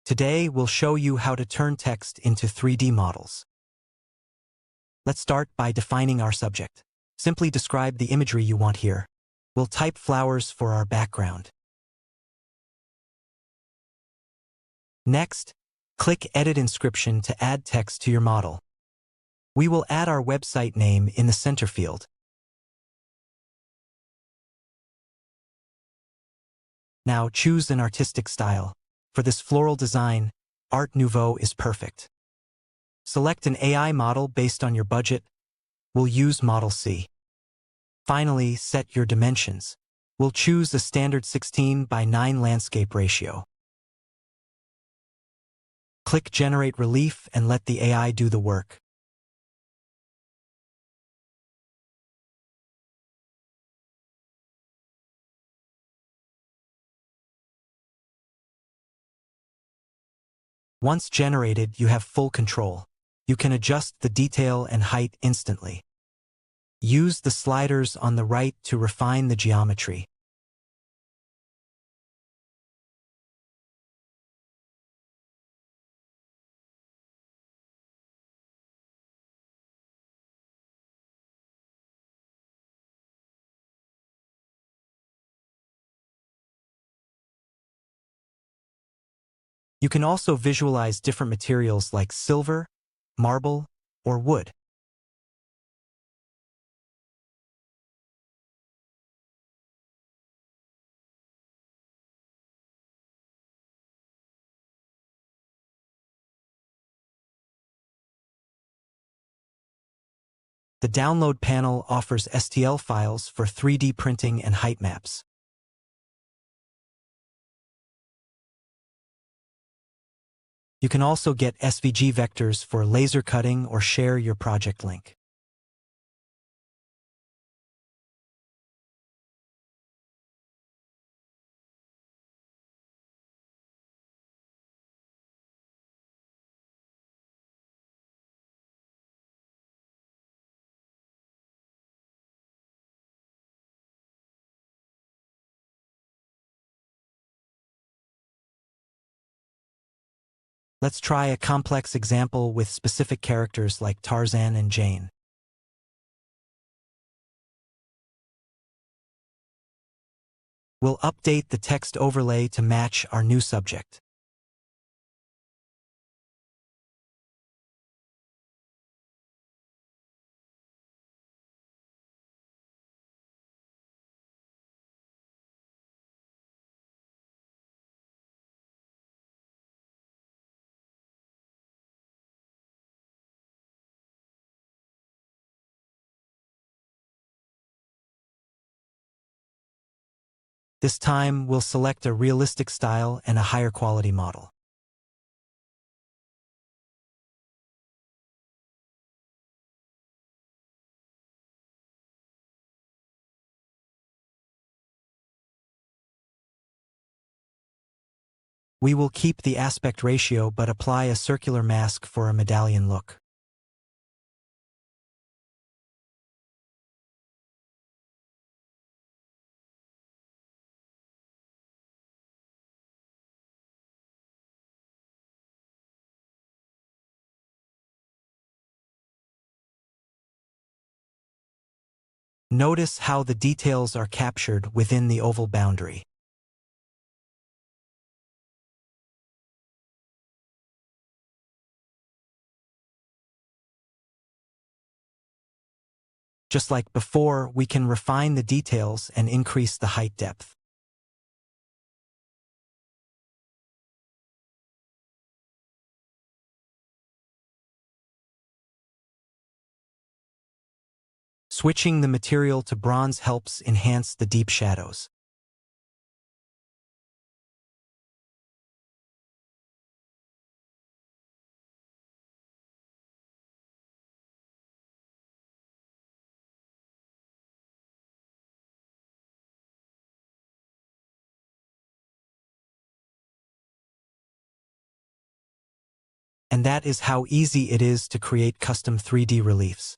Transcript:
Today, we'll show you how to turn text into 3D models. Let's start by defining our subject. Simply describe the imagery you want here. We'll type flowers for our background. Next, click Edit Inscription to add text to your model. We will add our website name in the center field. Now choose an artistic style. For this floral design, Art Nouveau is perfect. Select an AI model based on your budget. We'll use Model C. Finally, set your dimensions. We'll choose a standard 16:9 landscape ratio. Click Generate Relief and let the AI do the work. Once generated, you have full control. You can adjust the detail and height instantly. Use the sliders on the right to refine the geometry. You can also visualize different materials like silver, marble, or wood. The download panel offers STL files for 3D printing and height maps. You can also get SVG vectors for laser cutting or share your project link. Let's try a complex example with specific characters like Tarzan and Jane. We'll update the text overlay to match our new subject. This time, we'll select a realistic style and a higher quality model. We will keep the aspect ratio but apply a circular mask for a medallion look. Notice how the details are captured within the oval boundary. Just like before, we can refine the details and increase the height depth. Switching the material to bronze helps enhance the deep shadows. And that is how easy it is to create custom 3D reliefs.